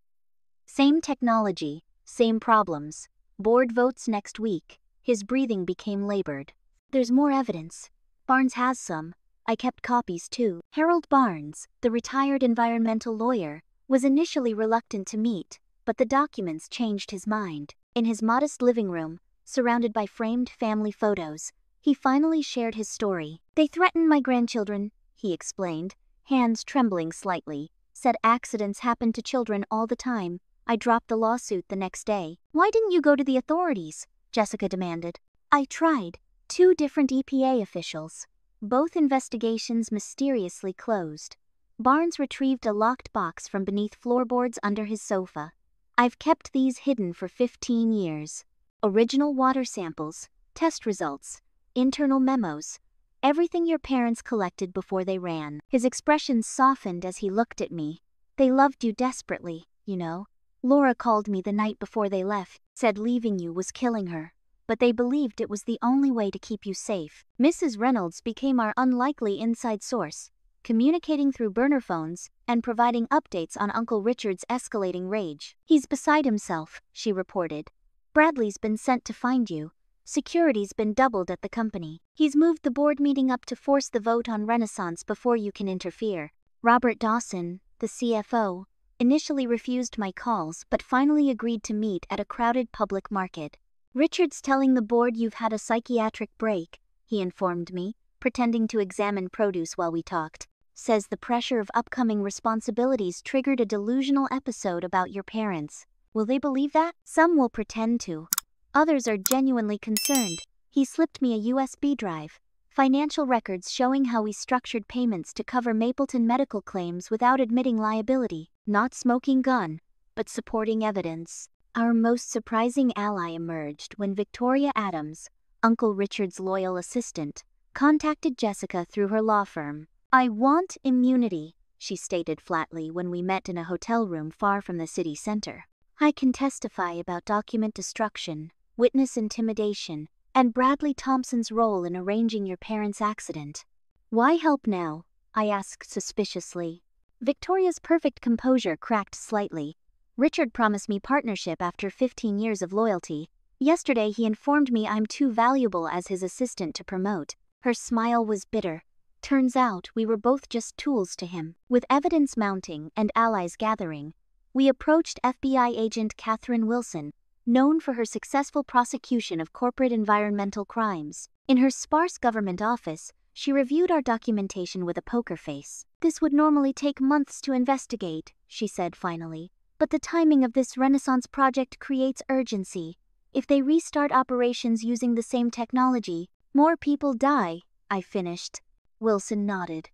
Same technology, same problems. Board votes next week. His breathing became labored. "There's more evidence. Barnes has some. I kept copies too." Harold Barnes, the retired environmental lawyer, was initially reluctant to meet, but the documents changed his mind. In his modest living room, surrounded by framed family photos, he finally shared his story. "They threatened my grandchildren," he explained, hands trembling slightly. "Said accidents happen to children all the time. I dropped the lawsuit the next day." "Why didn't you go to the authorities?" Jessica demanded. "I tried. 2 different EPA officials. Both investigations mysteriously closed." Barnes retrieved a locked box from beneath floorboards under his sofa. "I've kept these hidden for 15 years. Original water samples, test results, internal memos. Everything your parents collected before they ran." His expression softened as he looked at me. "They loved you desperately, you know. Laura called me the night before they left, said leaving you was killing her. But they believed it was the only way to keep you safe." Mrs. Reynolds became our unlikely inside source, communicating through burner phones and providing updates on Uncle Richard's escalating rage. "He's beside himself," she reported. "Bradley's been sent to find you. Security's been doubled at the company. He's moved the board meeting up to force the vote on Renaissance before you can interfere." Robert Dawson, the CFO, initially refused my calls but finally agreed to meet at a crowded public market. "Richard's telling the board you've had a psychiatric break," he informed me, pretending to examine produce while we talked. "Says the pressure of upcoming responsibilities triggered a delusional episode about your parents." Will they believe that? Some will pretend to. Others are genuinely concerned. He slipped me a USB drive. Financial records showing how we structured payments to cover Mapleton medical claims without admitting liability. Not smoking gun, but supporting evidence. Our most surprising ally emerged when Victoria Adams, Uncle Richard's loyal assistant, contacted Jessica through her law firm. "I want immunity," she stated flatly when we met in a hotel room far from the city center. "I can testify about document destruction, witness intimidation, and Bradley Thompson's role in arranging your parents' accident." "Why help now?" I asked suspiciously. Victoria's perfect composure cracked slightly. "Richard promised me partnership after 15 years of loyalty. Yesterday he informed me I'm too valuable as his assistant to promote." Her smile was bitter. "Turns out we were both just tools to him." With evidence mounting and allies gathering, we approached FBI agent Catherine Wilson, known for her successful prosecution of corporate environmental crimes. In her sparse government office, she reviewed our documentation with a poker face. "This would normally take months to investigate," she said finally. "But the timing of this Renaissance project creates urgency. If they restart operations using the same technology, more people die." I finished. Wilson nodded.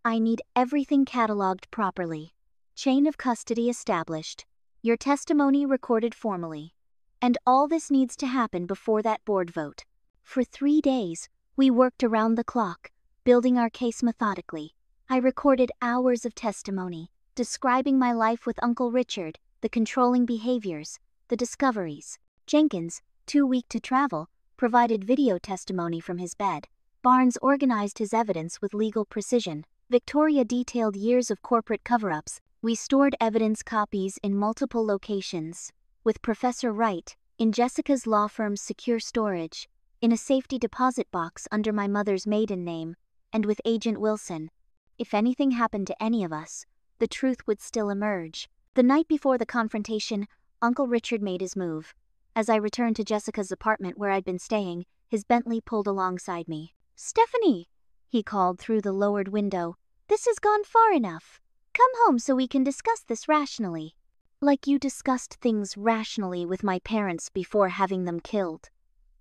"I need everything cataloged properly. Chain of custody established. Your testimony recorded formally. And all this needs to happen before that board vote." For 3 days, we worked around the clock, building our case methodically. I recorded hours of testimony, describing my life with Uncle Richard, the controlling behaviors, the discoveries. Jenkins, too weak to travel, provided video testimony from his bed. Barnes organized his evidence with legal precision. Victoria detailed years of corporate cover-ups. We stored evidence copies in multiple locations. With Professor Wright, in Jessica's law firm's secure storage, in a safety deposit box under my mother's maiden name, and with Agent Wilson. If anything happened to any of us, the truth would still emerge. The night before the confrontation, Uncle Richard made his move. As I returned to Jessica's apartment where I'd been staying, his Bentley pulled alongside me. "Stephanie," he called through the lowered window, "this has gone far enough. Come home so we can discuss this rationally." "Like you discussed things rationally with my parents before having them killed,"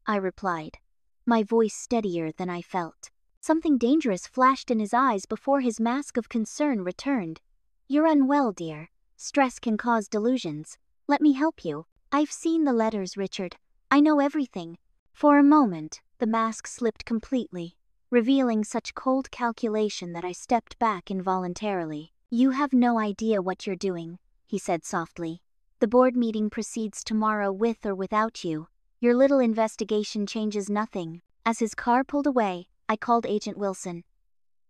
I replied, my voice steadier than I felt. Something dangerous flashed in his eyes before his mask of concern returned. "You're unwell, dear. Stress can cause delusions. Let me help you." "I've seen the letters, Richard. I know everything." For a moment, the mask slipped completely, revealing such cold calculation that I stepped back involuntarily. "You have no idea what you're doing," he said softly. "The board meeting proceeds tomorrow with or without you. Your little investigation changes nothing." As his car pulled away, I called Agent Wilson.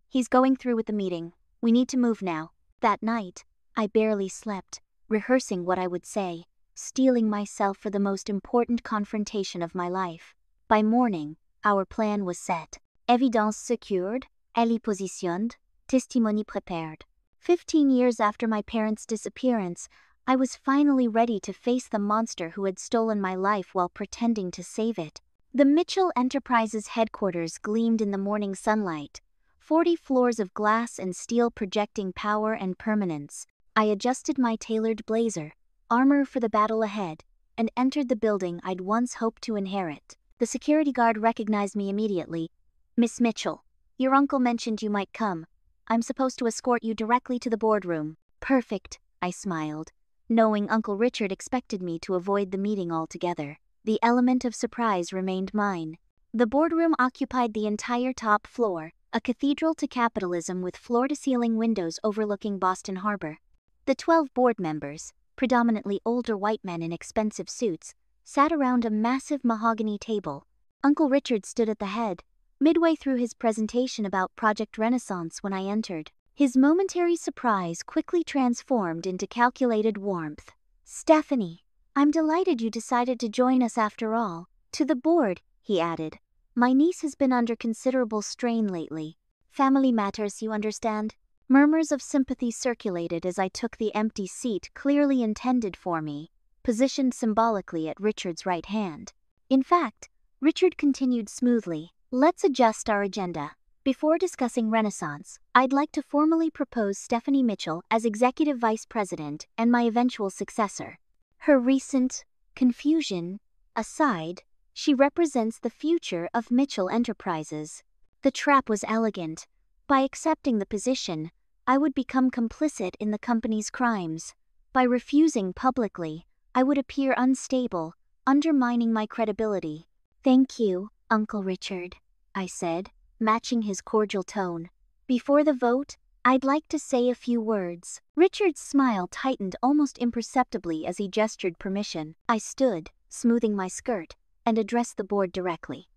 "He's going through with the meeting. We need to move now." That night, I barely slept, rehearsing what I would say, steeling myself for the most important confrontation of my life. By morning, our plan was set. Evidence secured, elle positionned, testimony prepared. 15 years after my parents' disappearance, I was finally ready to face the monster who had stolen my life while pretending to save it. The Mitchell Enterprises headquarters gleamed in the morning sunlight, 40 floors of glass and steel projecting power and permanence. I adjusted my tailored blazer, armor for the battle ahead, and entered the building I'd once hoped to inherit. The security guard recognized me immediately. "Miss Mitchell, your uncle mentioned you might come. I'm supposed to escort you directly to the boardroom." "Perfect," I smiled, knowing Uncle Richard expected me to avoid the meeting altogether. The element of surprise remained mine. The boardroom occupied the entire top floor, a cathedral to capitalism with floor-to-ceiling windows overlooking Boston Harbor. The 12 board members, predominantly older white men in expensive suits, sat around a massive mahogany table. Uncle Richard stood at the head, midway through his presentation about Project Renaissance when I entered. His momentary surprise quickly transformed into calculated warmth. "Stephanie, I'm delighted you decided to join us after all. To the board," he added. "My niece has been under considerable strain lately. Family matters, you understand." Murmurs of sympathy circulated as I took the empty seat clearly intended for me, positioned symbolically at Richard's right hand. In fact, Richard continued smoothly. "Let's adjust our agenda. Before discussing Renaissance, I'd like to formally propose Stephanie Mitchell as Executive Vice President and my eventual successor. Her recent confusion aside, she represents the future of Mitchell Enterprises. The trap was elegant. By accepting the position, I would become complicit in the company's crimes. By refusing publicly, I would appear unstable, undermining my credibility. "Thank you, Uncle Richard," I said, matching his cordial tone. "Before the vote, I'd like to say a few words." Richard's smile tightened almost imperceptibly as he gestured permission. I stood, smoothing my skirt, and addressed the board directly.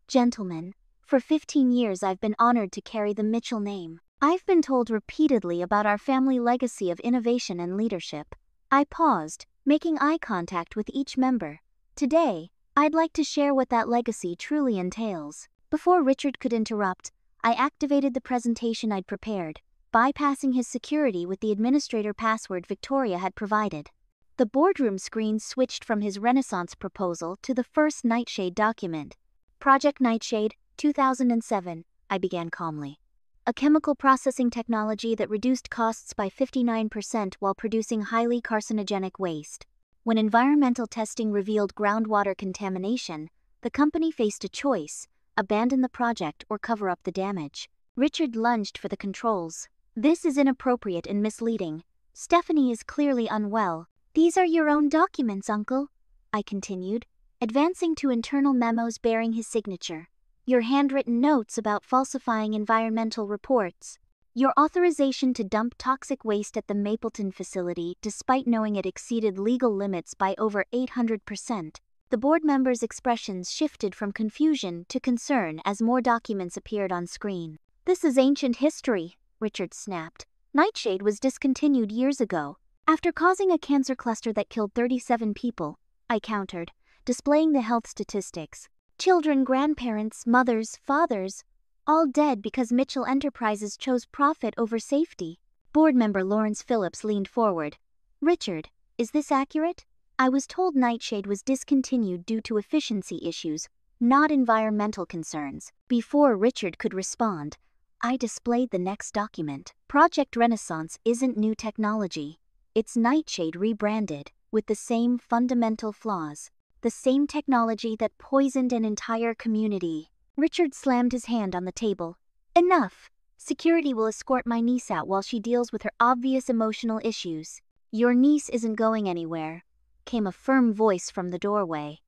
"Gentlemen, for 15 years I've been honored to carry the Mitchell name. I've been told repeatedly about our family legacy of innovation and leadership." I paused, making eye contact with each member. "Today, I'd like to share what that legacy truly entails." Before Richard could interrupt, I activated the presentation I'd prepared, bypassing his security with the administrator password Victoria had provided. The boardroom screen switched from his Renaissance proposal to the first Nightshade document. "Project Nightshade, 2007, I began calmly. "A chemical processing technology that reduced costs by 59% while producing highly carcinogenic waste. When environmental testing revealed groundwater contamination, the company faced a choice: abandon the project or cover up the damage." Richard lunged for the controls. "This is inappropriate and misleading. Stephanie is clearly unwell." "These are your own documents, Uncle," I continued, advancing to internal memos bearing his signature. "Your handwritten notes about falsifying environmental reports. Your authorization to dump toxic waste at the Mapleton facility despite knowing it exceeded legal limits by over 800%. The board members' expressions shifted from confusion to concern as more documents appeared on screen. "This is ancient history," Richard snapped. "Nightshade was discontinued years ago, after causing a cancer cluster that killed 37 people, I countered, displaying the health statistics. "Children, grandparents, mothers, fathers, all dead because Mitchell Enterprises chose profit over safety." Board member Lawrence Phillips leaned forward. "Richard, is this accurate? I was told Nightshade was discontinued due to efficiency issues, not environmental concerns." Before Richard could respond, I displayed the next document. "Project Renaissance isn't new technology. It's Nightshade rebranded, with the same fundamental flaws. The same technology that poisoned an entire community." Richard slammed his hand on the table. "Enough. Security will escort my niece out while she deals with her obvious emotional issues." "Your niece isn't going anywhere," came a firm voice from the doorway.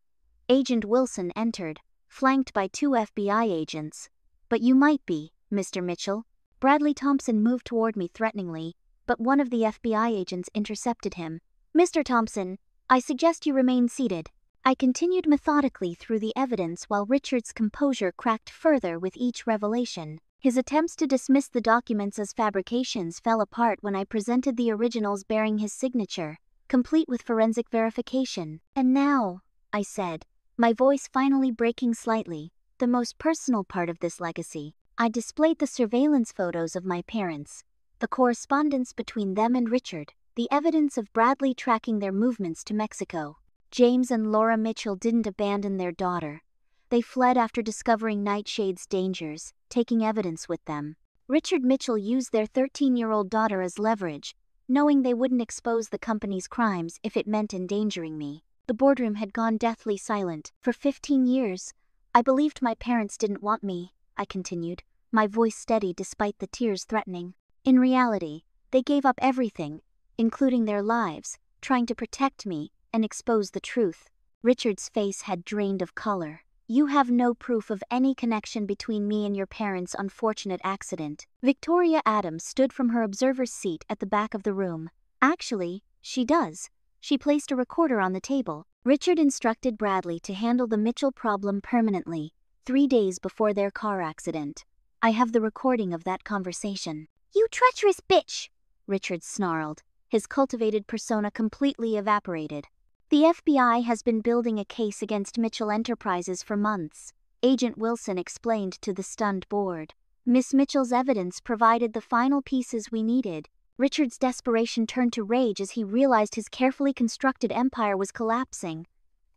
Agent Wilson entered, flanked by 2 FBI agents. "But you might be, Mr. Mitchell." Bradley Thompson moved toward me threateningly, but one of the FBI agents intercepted him. "Mr. Thompson, I suggest you remain seated." I continued methodically through the evidence while Richard's composure cracked further with each revelation. His attempts to dismiss the documents as fabrications fell apart when I presented the originals bearing his signature, complete with forensic verification. "And now," I said, my voice finally breaking slightly, "the most personal part of this legacy." I displayed the surveillance photos of my parents, the correspondence between them and Richard, the evidence of Bradley tracking their movements to Mexico. James and Laura Mitchell didn't abandon their daughter. They fled after discovering Nightshade's dangers, taking evidence with them. Richard Mitchell used their 13-year-old daughter as leverage, knowing they wouldn't expose the company's crimes if it meant endangering me. The boardroom had gone deathly silent. "For 15 years, I believed my parents didn't want me," I continued, my voice steady despite the tears threatening. "In reality, they gave up everything, including their lives, trying to protect me and expose the truth." Richard's face had drained of color. "You have no proof of any connection between me and your parents' unfortunate accident." Victoria Adams stood from her observer's seat at the back of the room. "Actually, she does." She placed a recorder on the table. "Richard instructed Bradley to handle the Mitchell problem permanently, 3 days before their car accident. I have the recording of that conversation." "You treacherous bitch!" Richard snarled, his cultivated persona completely evaporated. "The FBI has been building a case against Mitchell Enterprises for months," Agent Wilson explained to the stunned board. "Miss Mitchell's evidence provided the final pieces we needed." Richard's desperation turned to rage as he realized his carefully constructed empire was collapsing.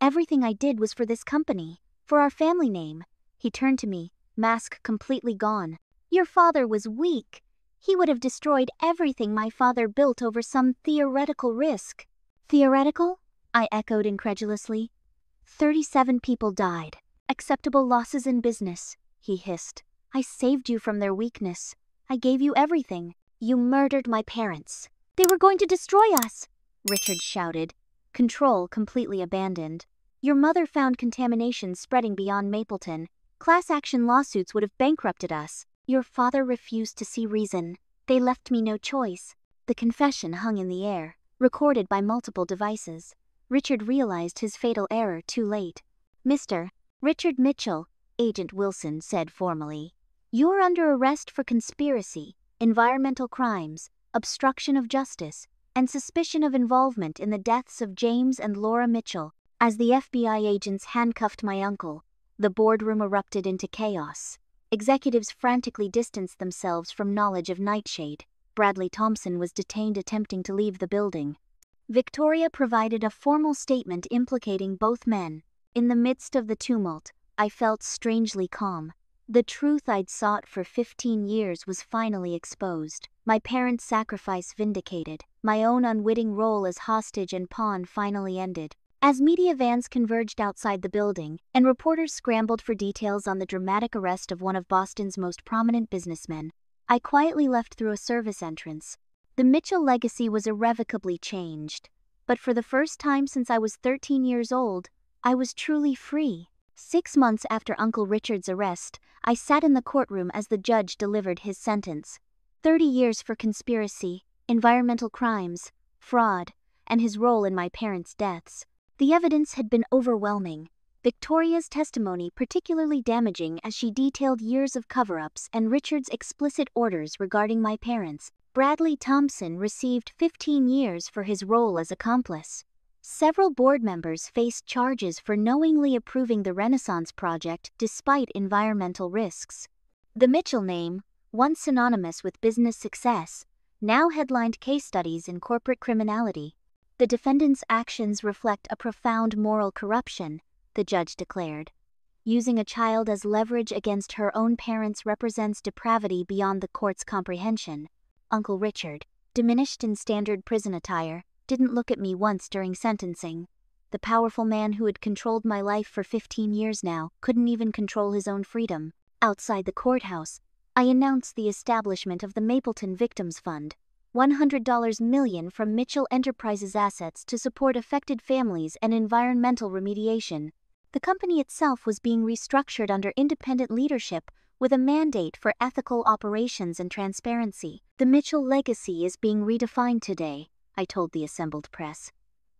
"Everything I did was for this company, for our family name." He turned to me, mask completely gone. "Your father was weak. He would have destroyed everything my father built over some theoretical risk." "Theoretical?" I echoed incredulously. 37 people died. Acceptable losses in business," he hissed. I saved you from their weakness. I gave you everything. You murdered my parents. They were going to destroy us, Richard shouted, control completely abandoned. Your mother found contamination spreading beyond Mapleton. Class action lawsuits would have bankrupted us. Your father refused to see reason. They left me no choice. The confession hung in the air, recorded by multiple devices. Richard realized his fatal error too late. Mr. Richard Mitchell, Agent Wilson said formally. You're under arrest for conspiracy, environmental crimes, obstruction of justice, and suspicion of involvement in the deaths of James and Laura Mitchell. As the FBI agents handcuffed my uncle, the boardroom erupted into chaos. Executives frantically distanced themselves from knowledge of Nightshade. Bradley Thompson was detained attempting to leave the building. Victoria provided a formal statement implicating both men. In the midst of the tumult, I felt strangely calm. The truth I'd sought for 15 years was finally exposed. My parents' sacrifice vindicated. My own unwitting role as hostage and pawn finally ended. As media vans converged outside the building, and reporters scrambled for details on the dramatic arrest of one of Boston's most prominent businessmen, I quietly left through a service entrance. The Mitchell legacy was irrevocably changed. But for the first time since I was 13 years old, I was truly free. 6 months after Uncle Richard's arrest, I sat in the courtroom as the judge delivered his sentence. 30 years for conspiracy, environmental crimes, fraud, and his role in my parents' deaths. The evidence had been overwhelming. Victoria's testimony particularly damaging as she detailed years of cover-ups and Richard's explicit orders regarding my parents. Bradley Thompson received 15 years for his role as accomplice. Several board members faced charges for knowingly approving the Renaissance project despite environmental risks. The Mitchell name, once synonymous with business success, now headlined case studies in corporate criminality. The defendants' actions reflect a profound moral corruption, the judge declared. Using a child as leverage against her own parents represents depravity beyond the court's comprehension. Uncle Richard, diminished in standard prison attire, didn't look at me once during sentencing. The powerful man who had controlled my life for 15 years now couldn't even control his own freedom. Outside the courthouse, I announced the establishment of the Mapleton Victims Fund, $100 million from Mitchell Enterprises assets to support affected families and environmental remediation. The company itself was being restructured under independent leadership with a mandate for ethical operations and transparency. The Mitchell legacy is being redefined today, I told the assembled press.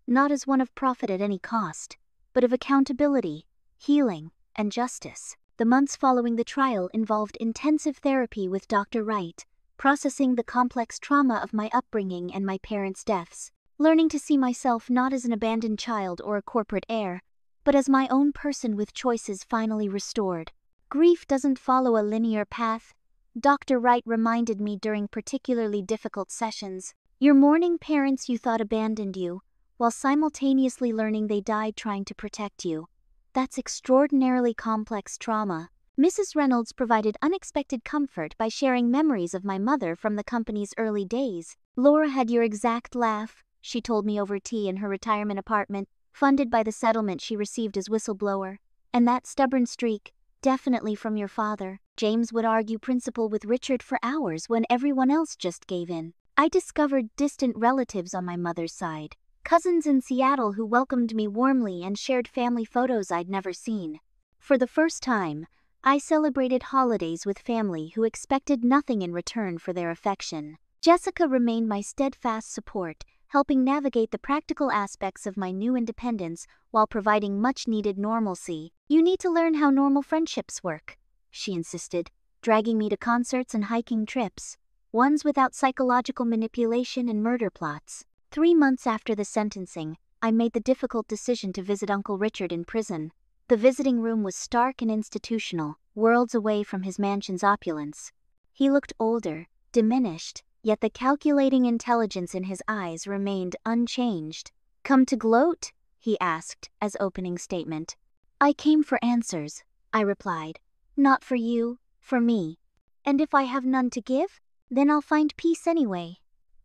Not as one of profit at any cost, but of accountability, healing, and justice. The months following the trial involved intensive therapy with Dr. Wright, processing the complex trauma of my upbringing and my parents' deaths, learning to see myself not as an abandoned child or a corporate heir, but as my own person with choices finally restored. Grief doesn't follow a linear path, Dr. Wright reminded me during particularly difficult sessions. You're mourning parents you thought abandoned you, while simultaneously learning they died trying to protect you. That's extraordinarily complex trauma. Mrs. Reynolds provided unexpected comfort by sharing memories of my mother from the company's early days. Laura had your exact laugh, she told me over tea in her retirement apartment, funded by the settlement she received as whistleblower. And that stubborn streak, definitely from your father. James would argue principle with Richard for hours when everyone else just gave in. I discovered distant relatives on my mother's side, cousins in Seattle who welcomed me warmly and shared family photos I'd never seen. For the first time, I celebrated holidays with family who expected nothing in return for their affection. Jessica remained my steadfast support, helping navigate the practical aspects of my new independence while providing much-needed normalcy. You need to learn how normal friendships work, she insisted, dragging me to concerts and hiking trips, ones without psychological manipulation and murder plots. 3 months after the sentencing, I made the difficult decision to visit Uncle Richard in prison. The visiting room was stark and institutional, worlds away from his mansion's opulence. He looked older, diminished, yet the calculating intelligence in his eyes remained unchanged. "Come to gloat?" he asked as opening statement. "I came for answers," I replied. "Not for you, for me. And if I have none to give, then I'll find peace anyway."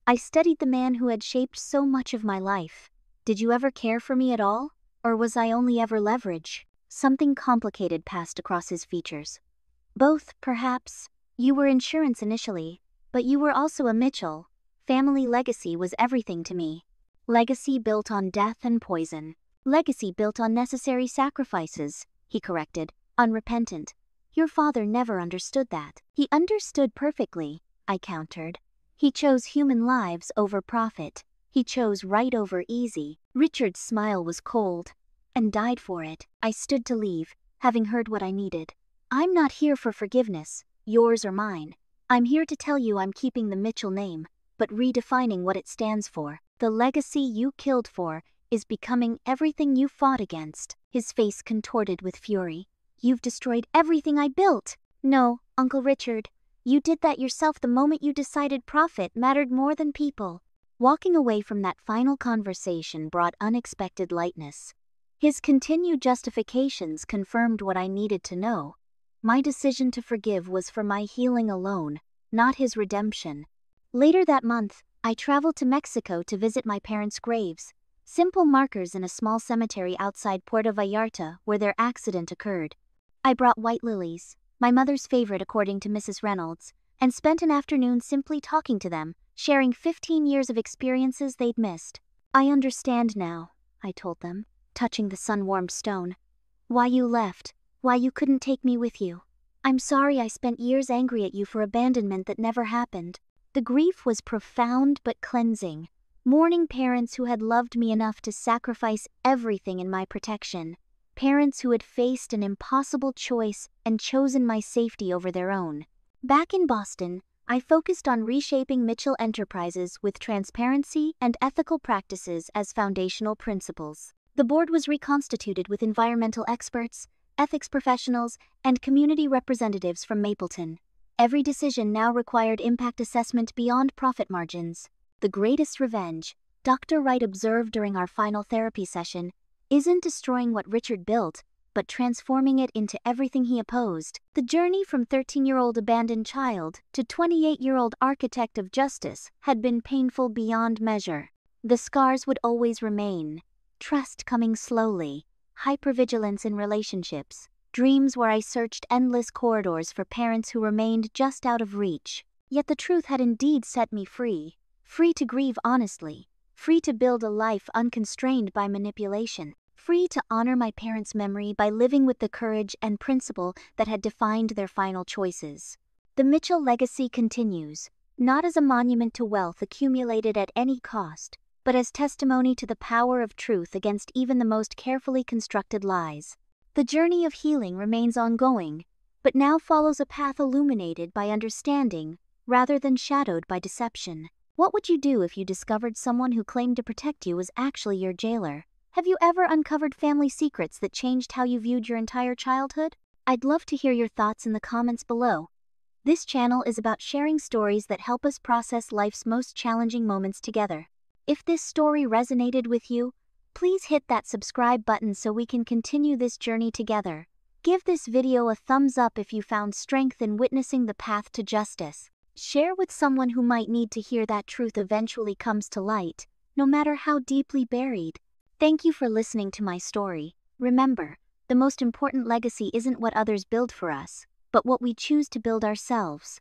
I studied the man who had shaped so much of my life. Did you ever care for me at all? Or was I only ever leverage? Something complicated passed across his features. Both, perhaps. You were insurance initially, but you were also a Mitchell. Family legacy was everything to me. Legacy built on death and poison. Legacy built on necessary sacrifices, he corrected, unrepentant. Your father never understood that. He understood perfectly, I countered. He chose human lives over profit. He chose right over easy. Richard's smile was cold, and died for it. I stood to leave, having heard what I needed. I'm not here for forgiveness, yours or mine. I'm here to tell you I'm keeping the Mitchell name, but redefining what it stands for. The legacy you killed for is becoming everything you fought against. His face contorted with fury. You've destroyed everything I built. No, Uncle Richard, you did that yourself the moment you decided profit mattered more than people. Walking away from that final conversation brought unexpected lightness. His continued justifications confirmed what I needed to know. My decision to forgive was for my healing alone, not his redemption. Later that month, I traveled to Mexico to visit my parents' graves, simple markers in a small cemetery outside Puerto Vallarta where their accident occurred. I brought white lilies, my mother's favorite according to Mrs. Reynolds, and spent an afternoon simply talking to them, sharing 15 years of experiences they'd missed. I understand now, I told them, touching the sun-warmed stone. Why you left, why you couldn't take me with you. I'm sorry I spent years angry at you for abandonment that never happened. The grief was profound but cleansing. Mourning parents who had loved me enough to sacrifice everything in my protection. Parents who had faced an impossible choice and chosen my safety over their own. Back in Boston, I focused on reshaping Mitchell Enterprises with transparency and ethical practices as foundational principles. The board was reconstituted with environmental experts, ethics professionals, and community representatives from Mapleton. Every decision now required impact assessment beyond profit margins. The greatest revenge, Dr. Wright observed during our final therapy session, isn't destroying what Richard built, but transforming it into everything he opposed. The journey from 13-year-old abandoned child to 28-year-old architect of justice had been painful beyond measure. The scars would always remain. Trust coming slowly, hypervigilance in relationships, dreams where I searched endless corridors for parents who remained just out of reach. Yet the truth had indeed set me free. Free to grieve honestly. Free to build a life unconstrained by manipulation. Free to honor my parents' memory by living with the courage and principle that had defined their final choices. The Mitchell legacy continues, not as a monument to wealth accumulated at any cost, but as testimony to the power of truth against even the most carefully constructed lies. The journey of healing remains ongoing, but now follows a path illuminated by understanding rather than shadowed by deception. What would you do if you discovered someone who claimed to protect you was actually your jailer? Have you ever uncovered family secrets that changed how you viewed your entire childhood? I'd love to hear your thoughts in the comments below. This channel is about sharing stories that help us process life's most challenging moments together. If this story resonated with you, please hit that subscribe button so we can continue this journey together. Give this video a thumbs up if you found strength in witnessing the path to justice. Share with someone who might need to hear that truth eventually comes to light, no matter how deeply buried. Thank you for listening to my story. Remember, the most important legacy isn't what others build for us, but what we choose to build ourselves.